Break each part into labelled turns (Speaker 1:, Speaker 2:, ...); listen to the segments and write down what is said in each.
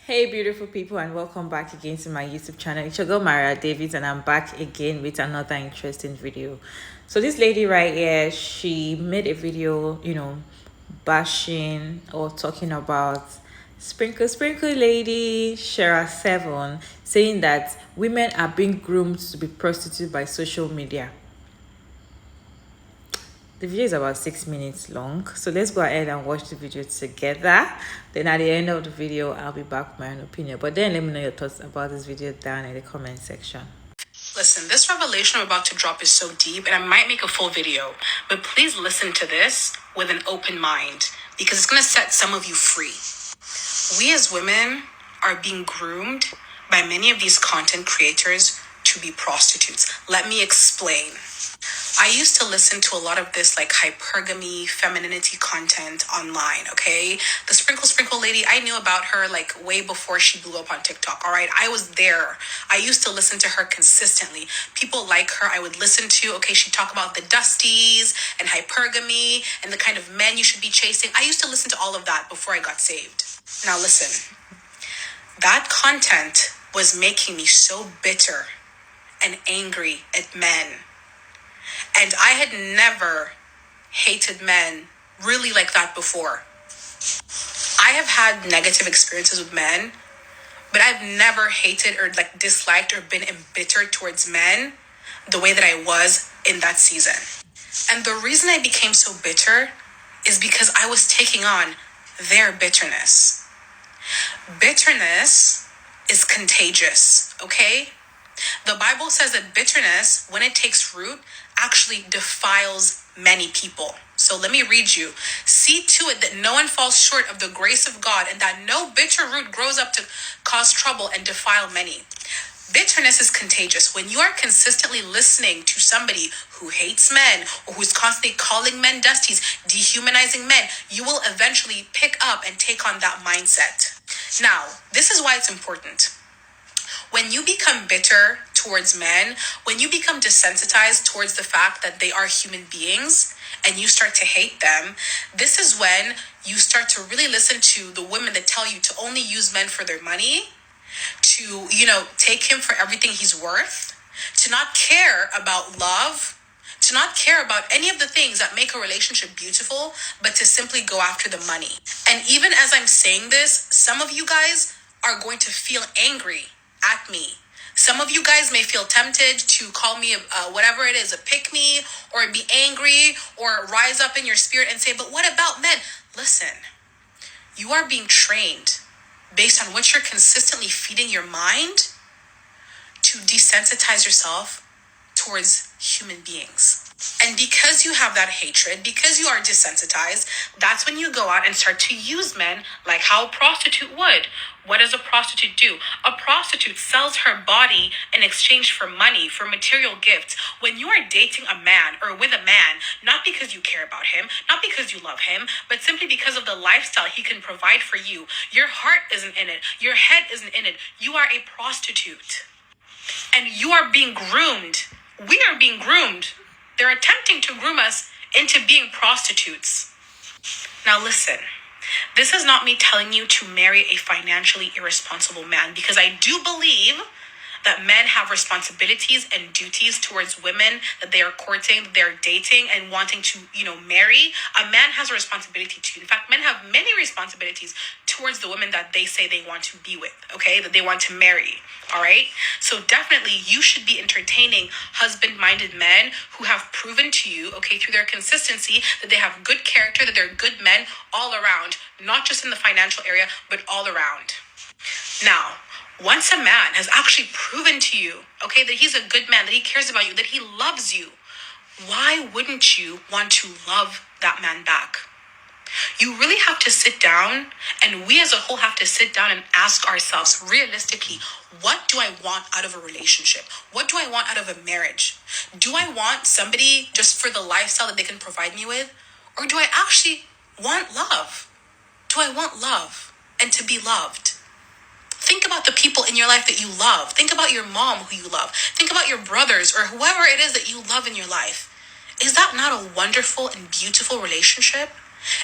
Speaker 1: Hey beautiful people, and welcome back again to my YouTube channel. It's your girl Maria Davis, and I'm back again with another interesting video. So this lady right here, she made a video, bashing or talking about sprinkle lady SheraSeven, saying that women are being groomed to be prostitutes by social media. The video is about 6 minutes long, so let's go ahead and watch the video together. Then at the end of the video, I'll be back with my own opinion. But then let me know your thoughts about this video down in the comment section.
Speaker 2: Listen, this revelation I'm about to drop is so deep, and I might make a full video, but please listen to this with an open mind because it's going to set some of you free. We as women are being groomed by many of these content creators to be prostitutes. Let me explain. I used to listen to a lot of this like hypergamy, femininity content online, okay? The sprinkle lady, I knew about her like way before she blew up on TikTok, all right? I was there. I used to listen to her consistently. People like her, I would listen to, okay, she'd talk about the dusties and hypergamy and the kind of men you should be chasing. I used to listen to all of that before I got saved. Now listen, that content was making me so bitter and angry at men. And I had never hated men really like that before. I have had negative experiences with men, but I've never hated or like disliked or been embittered towards men the way that I was in that season. And the reason I became so bitter is because I was taking on their bitterness. Bitterness is contagious, okay? The Bible says that bitterness, when it takes root, actually defiles many people. So let me read you. See to it that no one falls short of the grace of God and that no bitter root grows up to cause trouble and defile many. Bitterness is contagious. When you are consistently listening to somebody who hates men or who's constantly calling men dusties, dehumanizing men, you will eventually pick up and take on that mindset. Now, this is why it's important. When you become bitter towards men, when you become desensitized towards the fact that they are human beings and you start to hate them, this is when you start to really listen to the women that tell you to only use men for their money, to, take him for everything he's worth, to not care about love, to not care about any of the things that make a relationship beautiful, but to simply go after the money. And even as I'm saying this, some of you guys are going to feel angry at me. Some of you guys may feel tempted to call me whatever it is, a pick me, or be angry, or rise up in your spirit and say, but what about men? Listen, you are being trained based on what you're consistently feeding your mind to desensitize yourself towards human beings. And because you have that hatred, because you are desensitized, that's when you go out and start to use men like how a prostitute would. What does a prostitute do? A prostitute sells her body in exchange for money, for material gifts. When you are dating a man or with a man, not because you care about him, not because you love him, but simply because of the lifestyle he can provide for you, your heart isn't in it. Your head isn't in it. You are a prostitute. And you are being groomed. We are being groomed. They're attempting to groom us into being prostitutes. Now listen, this is not me telling you to marry a financially irresponsible man, because I do believe that men have responsibilities and duties towards women that they are courting, that they're dating and wanting to, marry. A man has a responsibility too. In fact, men have many responsibilities towards the women that they say they want to be with, okay, that they want to marry, all right? So definitely you should be entertaining husband-minded men who have proven to you, okay, through their consistency that they have good character, that they're good men all around, not just in the financial area, but all around. Now, once a man has actually proven to you, okay, that he's a good man, that he cares about you, that he loves you, why wouldn't you want to love that man back? You really have to sit down, and we as a whole have to sit down and ask ourselves realistically, what do I want out of a relationship? What do I want out of a marriage? Do I want somebody just for the lifestyle that they can provide me with? Or do I actually want love? Do I want love and to be loved? Think about the people in your life that you love. Think about your mom who you love. Think about your brothers or whoever it is that you love in your life. Is that not a wonderful and beautiful relationship?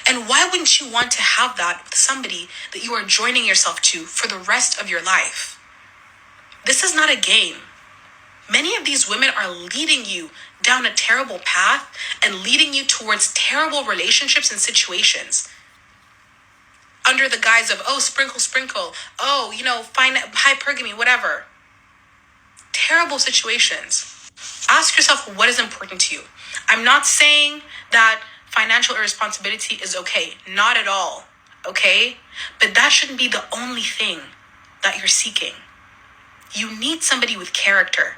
Speaker 2: And why wouldn't you want to have that with somebody that you are joining yourself to for the rest of your life? This is not a game. Many of these women are leading you down a terrible path and leading you towards terrible relationships and situations under the guise of, oh, sprinkle, sprinkle, oh, fine, hypergamy, whatever. Terrible situations. Ask yourself what is important to you. I'm not saying that financial irresponsibility is okay. Not at all. Okay? But that shouldn't be the only thing that you're seeking. You need somebody with character.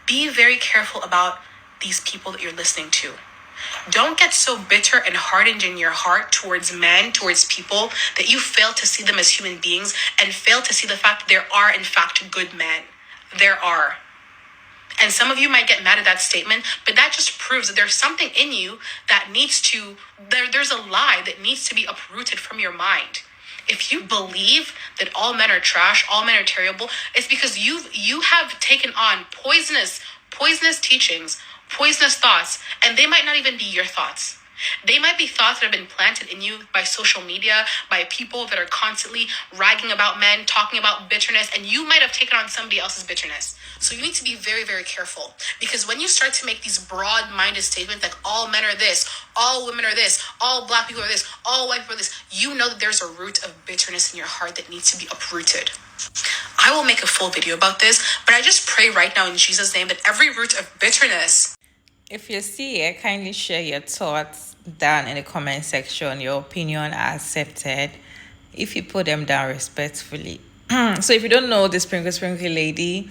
Speaker 2: Be very careful about these people that you're listening to. Don't get so bitter and hardened in your heart towards men, towards people, that you fail to see them as human beings and fail to see the fact that there are, in fact, good men. There are. And some of you might get mad at that statement, but that just proves that there's something in you that needs to, there's a lie that needs to be uprooted from your mind. If you believe that all men are trash, all men are terrible, it's because you have taken on poisonous teachings, poisonous thoughts, and they might not even be your thoughts. They might be thoughts that have been planted in you by social media, by people that are constantly ragging about men, talking about bitterness, and you might have taken on somebody else's bitterness. So you need to be very, very careful, because when you start to make these broad-minded statements like all men are this, all women are this, all black people are this, all white people are this, you know that there's a root of bitterness in your heart that needs to be uprooted. I will make a full video about this, but I just pray right now in Jesus' name that every root of bitterness.
Speaker 1: If you see it, kindly share your thoughts down in the comment section. Your opinion are accepted if you put them down respectfully. So if you don't know the sprinkle lady,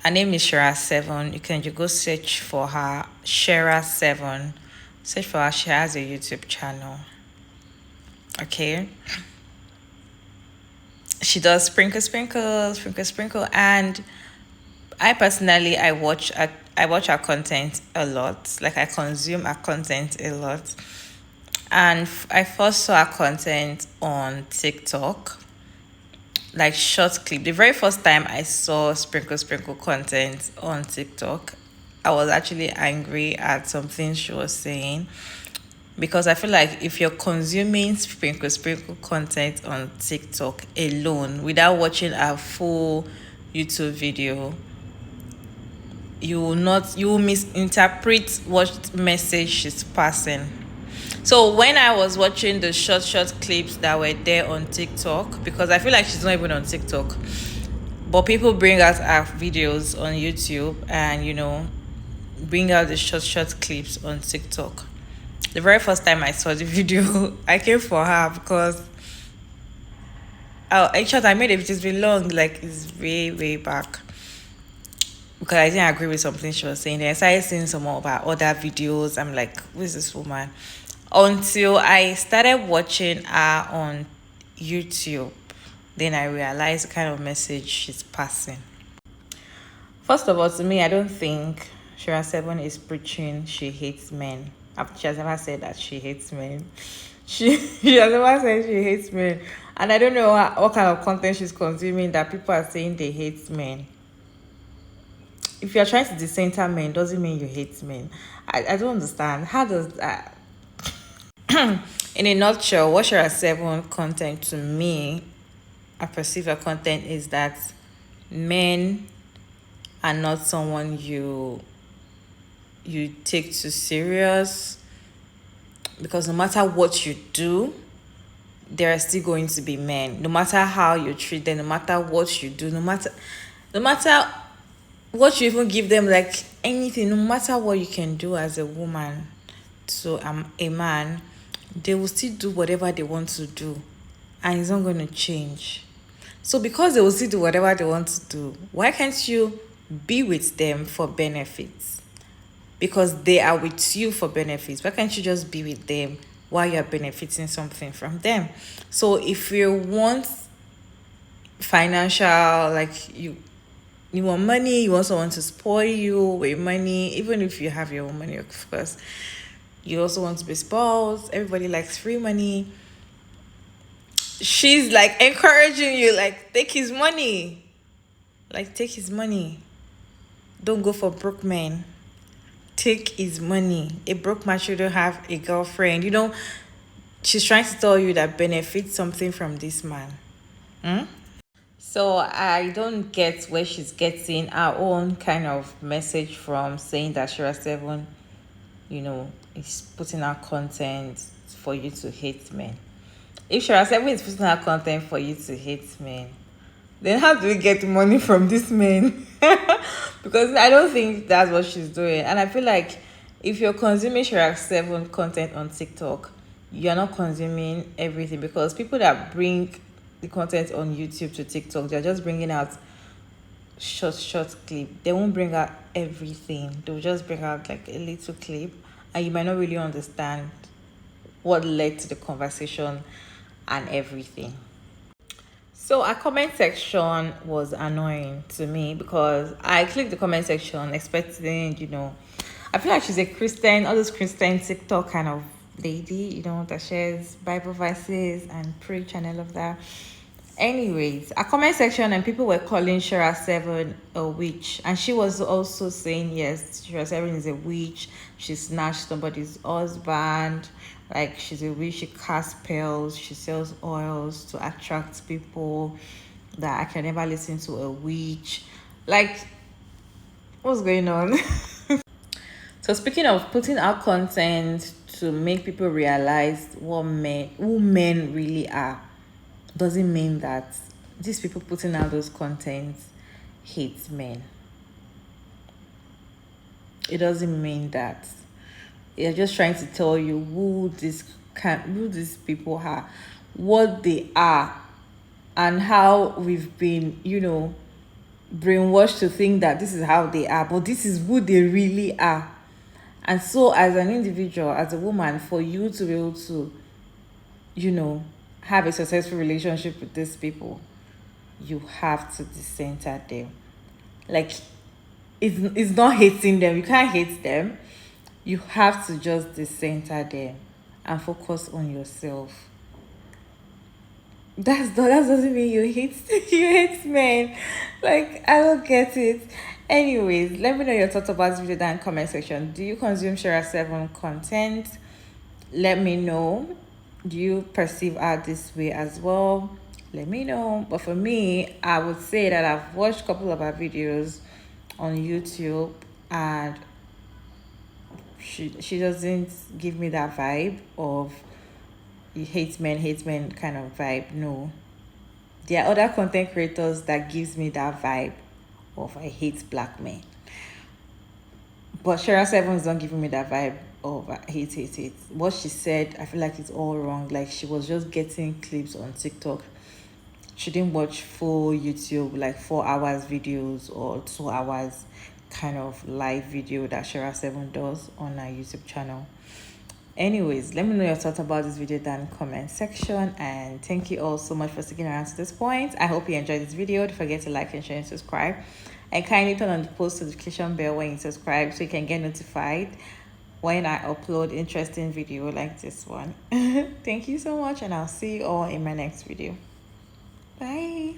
Speaker 1: her name is SheraSeven. You can just go search for her, SheraSeven. Search for her. She has a YouTube channel. Okay. She does sprinkle, and I personally I watch her content a lot. Like, I consume her content a lot, and I first saw her content on TikTok, like short clip. The very first time I saw sprinkle content on TikTok, I was actually angry at something she was saying, because I feel like if you're consuming sprinkle content on TikTok alone without watching a full YouTube video, you will misinterpret what message she's passing. So when I was watching the short clips that were there on TikTok, because I feel like she's not even on TikTok, but people bring out her videos on YouTube and bring out the short clips on TikTok. The very first time I saw the video, I came for her because in short, I made it, which has been long, like it's way back, because I didn't agree with something she was saying. Then I started seeing some more about other videos. I'm like, who is this woman? Until I started watching her on YouTube, then I realized the kind of message she's passing. First of all, to me, I don't think SheraSeven is preaching she hates men. She has never said that she hates men. She has never said she hates men. And I don't know what kind of content she's consuming that people are saying they hate men. If you're trying to decenter men, doesn't mean you hate men. I don't understand. How does that... In a nutshell, what SheraSeven content to me, I perceive her content is that men are not someone you take too serious, because no matter what you do, there are still going to be men. No matter how you treat them, no matter what you do, no matter what you even give them, like anything, no matter what you can do as a woman to a man, they will still do whatever they want to do, and it's not going to change. So because they will still do whatever they want to do, why can't you be with them for benefits? Because they are with you for benefits. Why can't you just be with them while you're benefiting something from them? So if you want financial, like you want money, you want someone to spoil you with money, even if you have your own money, of course, you also want to be spoiled. Everybody likes free money. She's like encouraging you, like, take his money. Like, take his money. Don't go for broke men. Take his money. A broke man shouldn't have a girlfriend. she's trying to tell you that benefit something from this man. So I don't get where she's getting her own kind of message from, saying that SheraSeven, is putting out content for you to hate men. If SheraSeven is putting out content for you to hate men, then how do we get money from this men? Because I don't think that's what she's doing. And I feel like if you're consuming SheraSeven content on TikTok, you're not consuming everything, because people that bring the content on YouTube to TikTok, they're just bringing out short clip. They won't bring out everything. They'll just bring out like a little clip, and you might not really understand what led to the conversation and everything. So our comment section was annoying to me, because I clicked the comment section expecting, I feel like she's a Christian, all those Christian TikTok kind of lady, that shares Bible verses and preach and all of that. Anyways, a comment section, and people were calling SheraSeven a witch, and she was also saying yes, SheraSeven is a witch. She snatched somebody's husband, like she's a witch. She casts spells, she sells oils to attract people. That I can never listen to a witch. Like, what's going on? So speaking of putting out content to make people realize who men really are, doesn't mean that these people putting out those contents hate men. It doesn't mean that. They're just trying to tell you who these people are, what they are, and how we've been, brainwashed to think that this is how they are, but this is who they really are. And so as an individual, as a woman, for you to be able to, have a successful relationship with these people, you have to decenter them. Like, it's not hating them. You can't hate them. You have to just decenter them and focus on yourself. That doesn't mean you hate you hate men. Like, I don't get it. Anyways, let me know your thoughts about this video down in the comment section. Do you consume SheraSeven content? Let me know. Do you perceive her this way as well? Let me know. But for me, I would say that I've watched a couple of her videos on YouTube, and she doesn't give me that vibe of hate men kind of vibe. No, there are other content creators that gives me that vibe of I hate black men. But SheraSeven is not giving me that vibe of hate. What she said, I feel like it's all wrong. Like, she was just getting clips on TikTok. She didn't watch full YouTube, like 4 hours videos or 2 hours kind of live video that SheraSeven does on her YouTube channel. Anyways, let me know your thoughts about this video down in the comment section, and thank you all so much for sticking around to this point. I hope you enjoyed this video. Don't forget to like and share and subscribe, and kindly turn on the post notification bell when you subscribe so you can get notified when I upload interesting video like this one. Thank you so much, and I'll see you all in my next video. Bye.